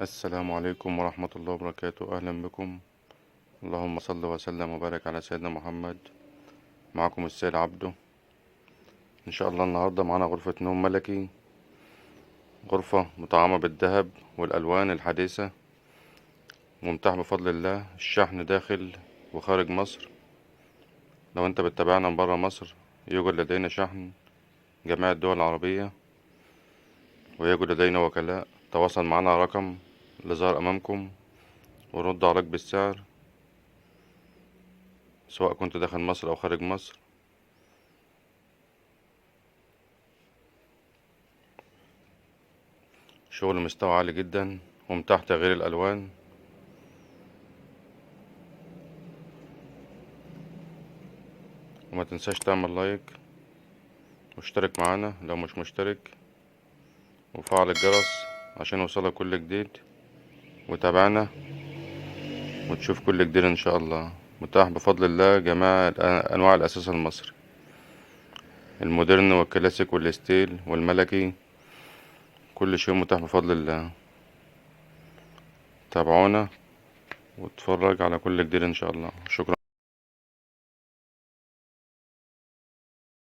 السلام عليكم ورحمة الله وبركاته. أهلا بكم. اللهم صل وسلم وبارك على سيدنا محمد. معكم السيد عبده. إن شاء الله النهاردة معانا غرفة نوم ملكي، غرفة مطعمة بالذهب والألوان الحديثة، ممتاح بفضل الله. الشحن داخل وخارج مصر. لو أنت بتتابعنا من برا مصر يوجد لدينا شحن جميع الدول العربية، ويوجد لدينا وكلاء. تواصل معنا رقم اللي ظهر أمامكم ونرد عليك بالسعر، سواء كنت داخل مصر أو خارج مصر. شغل مستوى عالي جدا ومتاح تغيير الألوان. وما تنساش تعمل لايك واشترك معانا لو مش مشترك، وفعل الجرس عشان يوصلك كل جديد. وتابعنا وتشوف كل جديد ان شاء الله. متاح بفضل الله جميع انواع الاساس المصري، المودرن والكلاسيك والستيل والملكي، كل شيء متاح بفضل الله. تابعونا واتفرج على كل جديد ان شاء الله. شكرا.